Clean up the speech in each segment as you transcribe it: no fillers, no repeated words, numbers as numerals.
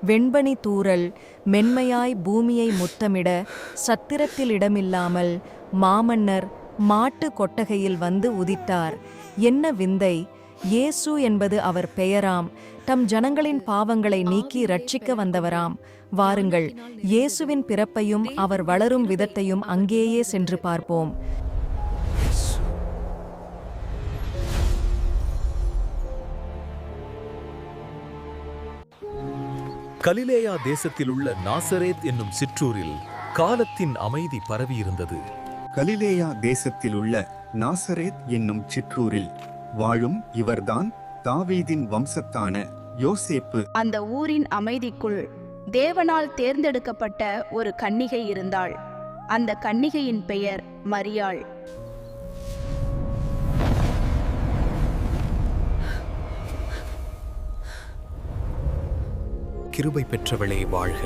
வெண்பனி தூறல் மென்மையாய் பூமியை முத்தமிட சத்திரத்தில் இடமில்லாமல் மாமன்னர் மாட்டு கொட்டகையில் வந்து உதித்தார். என்ன விந்தை! இயேசு என்பது அவர் பெயராம். தம் ஜனங்களின் பாவங்களை நீக்கி இரட்சிக்க வந்தவராம். வாருங்கள், இயேசுவின் பிறப்பையும் அவர் வளரும் விதத்தையும் அங்கேயே சென்று பார்ப்போம். கலிலேயா தேசத்தில் உள்ள நாசரேத் என்னும் சிற்றூரில் காலத்தின் அமைதி பரவியிருந்தது. கலிலேயா தேசத்தில் உள்ள நாசரேத் என்னும் சிற்றூரில் வாழும் இவர்தான் தாவீதின் வம்சத்தான யோசேப்பு. அந்த ஊரின் அமைதிக்குள் தேவனால் தேர்ந்தெடுக்கப்பட்ட ஒரு கன்னிகை இருந்தாள். அந்த கன்னிகையின் பெயர் மரியாள். கிருபை பெற்றவளே வாழ்க,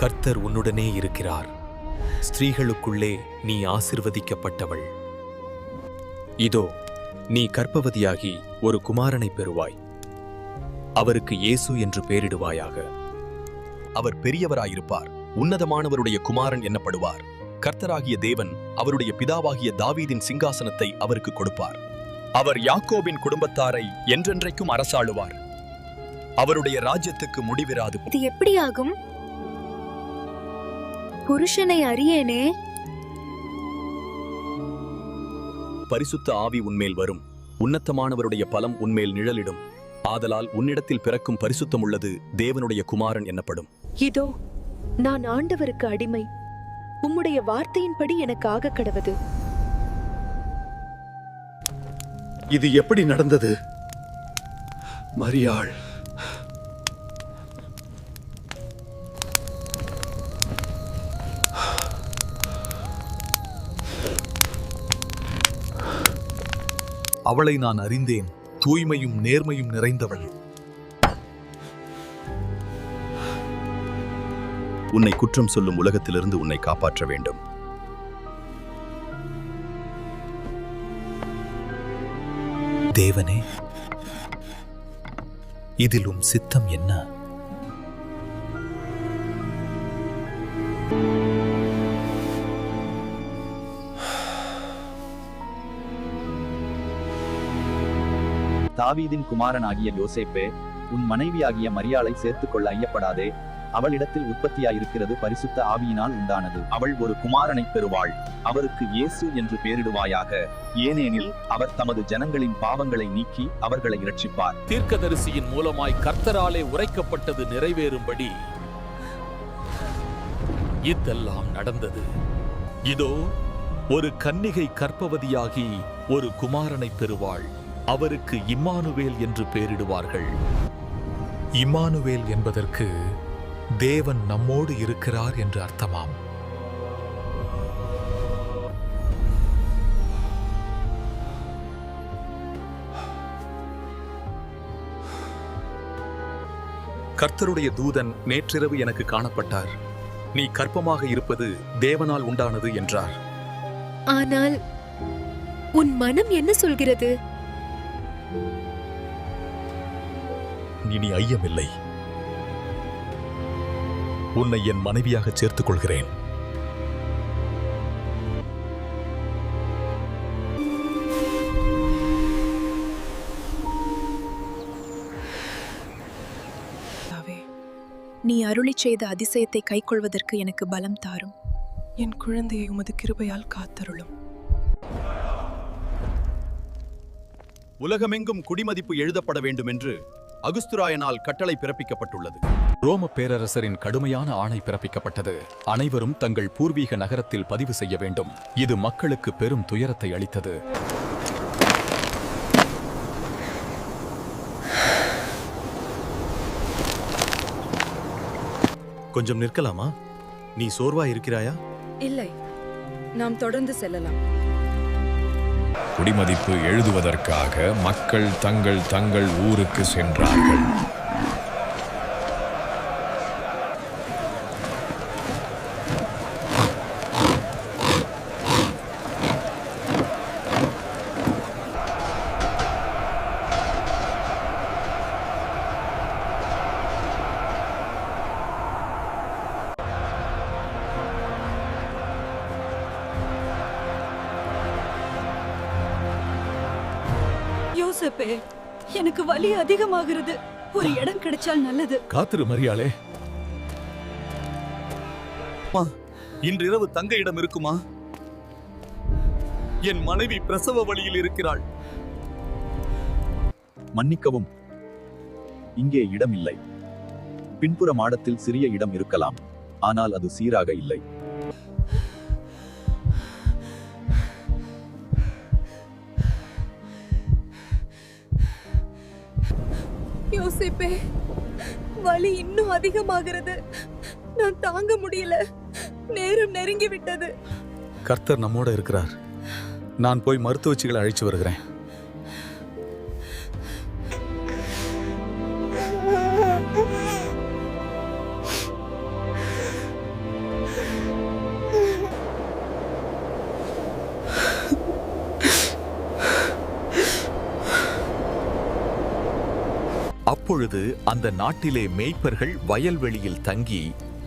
கர்த்தர் உன்னுடனே இருக்கிறார். ஸ்திரீகளுக்குள்ளே நீ ஆசிர்வதிக்கப்பட்டவள். இதோ நீ கர்ப்பவதியாகி ஒரு குமாரனை பெறுவாய். அவருக்கு இயேசு என்று பெயரிடுவாயாக. அவர் பெரியவராயிருப்பார், உன்னதமானவருடைய குமாரன் என்னப்படுவார். கர்த்தராகிய தேவன் அவருடைய பிதாவாகிய தாவீதின் சிங்காசனத்தை அவருக்கு கொடுப்பார். அவர் யாக்கோபின் குடும்பத்தாரை என்றென்றைக்கும் அரசாளுவார். அவருடைய ராஜ்யத்துக்கு முடிவிராது. இது எப்படி ஆகும்? புருஷனை அறியேனே. பரிசுத்த ஆவி உன்மேல் வரும், உன்னதமானவருடைய பலம் உன்மேல் நிழலிடும். ஆதலால் உன்னிடத்தில் பிறக்கும் பரிசுத்தம் உள்ளது தேவனுடைய குமாரன் என்னப்படும். இதோ நான் ஆண்டவருக்கு அடிமை, உம்முடைய வார்த்தையின்படி எனக்கு ஆக கடவது. இது எப்படி நடந்தது? மரியாள் அவளை நான் அறிந்தேன், தூய்மையும் நேர்மையும் நிறைந்தவள். உன்னை குற்றம் சொல்லும் உலகத்திலிருந்து உன்னை காப்பாற்ற வேண்டும். தேவனே, இதிலும் சித்தம் என்ன? தாவீதின் குமாரனாகிய யோசேப்பே, உன் மனைவியாகிய மரியாளை சேர்த்துக் கொள்ள ஐயப்படாதே. அவளிடத்தில் உற்பத்தியாயிருக்கிறது பரிசுத்த ஆவியினால் உண்டானது. அவள் ஒரு குமாரனை பெறுவாள். அவருக்கு இயேசு என்று பெயரிடுவாயாக. ஏனெனில் அவர் தமது ஜனங்களின் பாவங்களை நீக்கி அவர்களை இரட்சிப்பார். தீர்க்கதரிசியின் மூலமாய் கர்த்தராலே உரைக்கப்பட்டது நிறைவேறும்படி இதெல்லாம் நடந்தது. இதோ ஒரு கன்னிகை கர்ப்பவதியாகி ஒரு குமாரனை பெறுவாள். அவருக்கு இம்மானுவேல் என்று பெயரிடுவார்கள். இம்மானுவேல் என்பதற்கு தேவன் நம்மோடு இருக்கிறார் என்று அர்த்தமாம். கர்த்தருடைய தூதன் நேற்றிரவு எனக்கு காணப்பட்டார். நீ கர்ப்பமாக இருப்பது தேவனால் உண்டானது என்றார். ஆனால் உன் மனம் என்ன சொல்கிறது? இனி ஐயமில்லை. உன்னை என் மனைவியாக சேர்த்துக் கொள்கிறேன். நீ அருளிச் செய்த அதிசயத்தை கைக்கொள்வதற்கு எனக்கு பலம் தாரும். என் குழந்தையை உமது கிருபையால் காத்தருளும். உலகமெங்கும் குடிமதிப்பு எழுதப்பட வேண்டும் என்று அகுஸ்துராயனால் கட்டளை பிறப்பிக்கப்பட்டுள்ளது. ரோம பேரரசரின் கடுமையான ஆணை பிறப்பிக்கப்பட்டது. அனைவரும் தங்கள் பூர்வீக நகரத்தில் பதிவு செய்ய வேண்டும். இது மக்களுக்கு பெரும் துயரத்தை அளித்தது. கொஞ்சம் நிற்கலாமா? நீ சோர்வா இருக்கிறாயா? இல்லை, நாம் தொடர்ந்து செல்லலாம். குடிமதிப்பு எழுதுவதற்காக மக்கள் தங்கள் ஊருக்கு சென்றார்கள். யோசேப்பே, எனக்கு வலி அதிகமாகிறது. ஒரு இடம் கிடைச்சால் நல்லது. காத்திரு மரியாளே. இன்றிரவு தங்க இடம் இருக்குமா? என் மனைவி பிரசவ வழியில் இருக்கிறாள். மன்னிக்கவும், இங்கே இடம் இல்லை. பின்புற மாடத்தில் சிறிய இடம் இருக்கலாம், ஆனால் அது சீராக இல்லை. யோசேப்பே, வலி இன்னும் அதிகமாகிறது. நான் தாங்க முடியல. நேரம் நெருங்கி விட்டது. கர்த்தர் நம்மோட இருக்கிறார். நான் போய் மருத்துவச்சிகளை அழைச்சு வருகிறேன். அப்பொழுது அந்த நாட்டிலே மேய்ப்பர்கள் வயல்வெளியில் தங்கி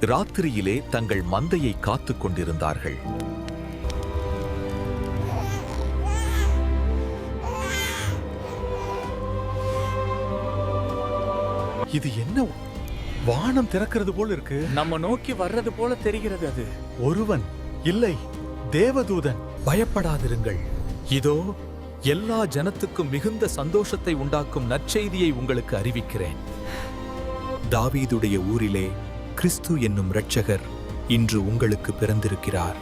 ராத்திரியிலே தங்கள் மந்தையை காத்துக் கொண்டிருந்தார்கள். இது என்ன? வானம் திறக்கிறது போல இருக்கு. நம்ம நோக்கி வர்றது போல தெரிகிறது. அது ஒருவன் இல்லை, தேவதூதன். பயப்படாதிருங்கள், இதோ எல்லா ஜனத்துக்கும் மிகுந்த சந்தோஷத்தை உண்டாக்கும் நற்செய்தியை உங்களுக்கு அறிவிக்கிறேன். தாவீதுடைய ஊரிலே கிறிஸ்து என்னும் இரட்சகர் இன்று உங்களுக்கு பிறந்திருக்கிறார்.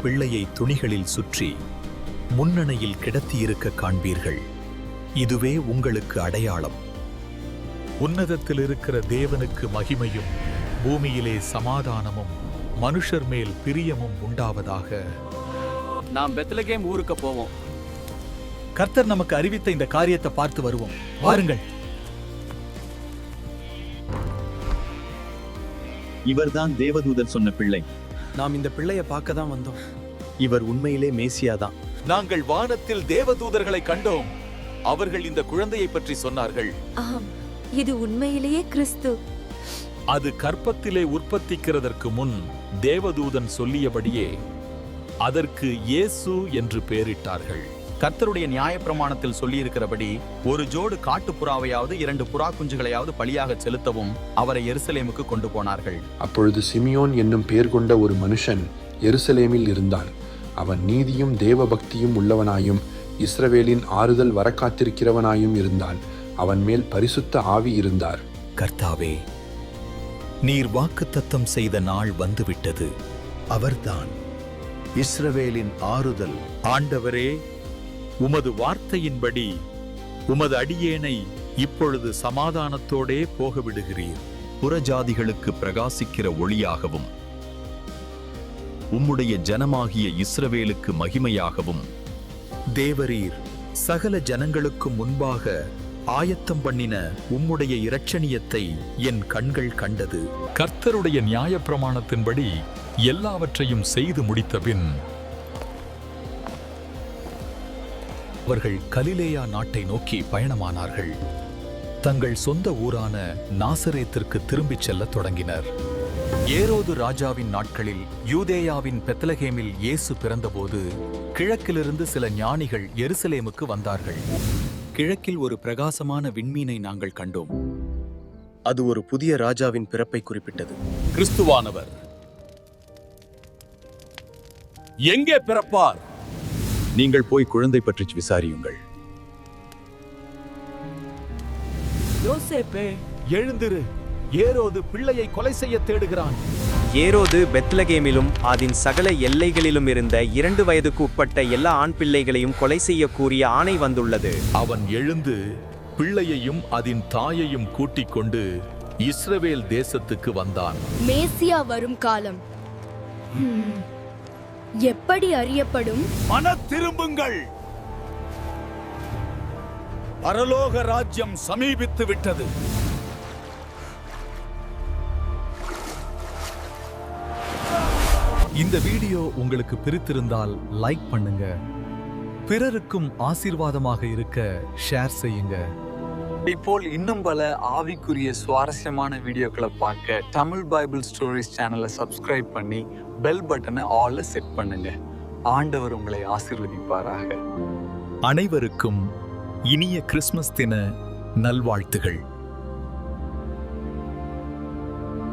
பிள்ளையை துணிகளில் சுற்றி முன்னணையில் கிடத்தியிருக்க காண்பீர்கள். இதுவே உங்களுக்கு அடையாளம். உன்னதத்தில் இருக்கிற தேவனுக்கு மகிமையும் பூமியிலே சமாதானமும் மனுஷர் மேல் பிரியமும் உண்டாவதாக. நாம் பெத்லகேம் ஊருக்கு போவோம். கர்த்தர் நமக்கு அறிவித்த இந்த காரியத்தை பார்த்து வருவோம். வாருங்கள். இவர்தான் தேவதூதன் சொன்ன பிள்ளை. நாம் இந்த பிள்ளைய பார்க்க தான் வந்தோம். இவர் உண்மையிலே மேசியாதான். நாங்கள் வானத்தில் தேவதூதர்களை கண்டோம். அவர்கள் இந்த குழந்தையை பற்றி சொன்னார்கள். ஆம், இது உண்மையிலேயே கிறிஸ்து. அது கற்பத்திலே உற்பத்திக்கிறதற்கு முன் தேவதூதன் சொல்லியபடியே அதற்கு இயேசு என்று பெயரிட்டார்கள். கர்த்தருடைய நியாயப்பிரமாணத்தில் சொல்லியிருக்கிறபடி ஒரு ஜோடு காட்டுப்புறாவையாவது 2 புறா குஞ்சுகளையாவது பலியாக செலுத்தவும் அவரை எருசலேமுக்கு கொண்டு போனார்கள். அப்பொழுது சிமியோன் என்னும் பெயர் கொண்ட ஒரு மனுஷன் எருசலேமில் இருந்தான். அவன் நீதியும் தேவபக்தியும் உள்ளவனாயும் இஸ்ரவேலின் ஆறுதல் வர காத்திருக்கிறவனாயும் இருந்தான். அவன் மேல் பரிசுத்த ஆவி இருந்தார். கர்த்தாவே, நீர் வாக்குத்தத்தம் செய்த நாள் வந்துவிட்டது. அவர்தான் இஸ்ரவேலின் ஆறுதல். ஆண்டவரே, உமது வார்த்தையின்படி உமது அடியேனை இப்பொழுது சமாதானத்தோடே போக விடுகிறீர். புறஜாதிகளுக்கு பிரகாசிக்கிற ஒளியாகவும் உம்முடைய ஜனமாகிய இஸ்ரவேலுக்கு மகிமையாகவும் தேவரீர் சகல ஜனங்களுக்கு முன்பாக ஆயத்தம் பண்ணின உம்முடைய இரட்சணியத்தை என் கண்கள் கண்டது. கர்த்தருடைய நியாயப்பிரமாணத்தின்படி எல்லாவற்றையும் செய்து முடித்த பின் அவர்கள் கலிலேயா நாட்டை நோக்கி பயணமானார்கள். தங்கள் சொந்த ஊரான நாசரேத்திற்கு திரும்பிச் செல்லத் தொடங்கினர். ஏரோது ராஜாவின் நாட்களில் யூதேயாவின் பெத்லகேமில் இயேசு பிறந்தபோது கிழக்கிலிருந்து சில ஞானிகள் எருசலேமுக்கு வந்தார்கள். கிழக்கில் ஒரு பிரகாசமான விண்மீனை நாங்கள் கண்டோம். அது ஒரு புதிய ராஜாவின் பிறப்பை குறிப்பிட்டது. கிறிஸ்துவானவர் எங்கே பிறப்பார்? நீங்கள் போய் குழந்தை பற்றி விசாரியுங்கள். யோசேப்பே, எழுந்திரு. ஏரோது பிள்ளையை கொலை செய்ய தேடுகிறான். ஏரோது பெத்லகேமிலும் அதன் சகல எல்லைகளிலும் இருந்த 2 வயதுக்கு உட்பட்ட எல்லா ஆண் பிள்ளைகளையும் கொலை செய்ய கூறிய ஆணை வந்துள்ளது. அவன் எழுந்து பிள்ளையையும் அதன் தாயையும் கூட்டிக் கொண்டு இஸ்ரவேல் தேசத்துக்கு வந்தான். மேசியா வரும் காலம் எப்படி அறியப்படும்? மன திரும்புங்கள், பரலோக ராஜ்யம் சமீபித்து விட்டது. இந்த வீடியோ உங்களுக்கு பிடித்திருந்தால் லைக் பண்ணுங்க. பிறருக்கும் ஆசீர்வாதமாக இருக்க ஷேர் செய்யுங்க. இப்போல் இன்னும் பல ஆவிக்குரிய சுவாரஸ்யமான வீடியோக்களை பார்க்க தமிழ் பைபிள் ஸ்டோரிஸ் சேனலை சப்ஸ்கிரைப் பண்ணி பெல் பட்டனை ஆல்ல செட் பண்ணுங்க. ஆண்டவர் உங்களை ஆசீர்வதிப்பாராக. அனைவருக்கும் இனிய கிறிஸ்மஸ் தின நல்வாழ்த்துகள்.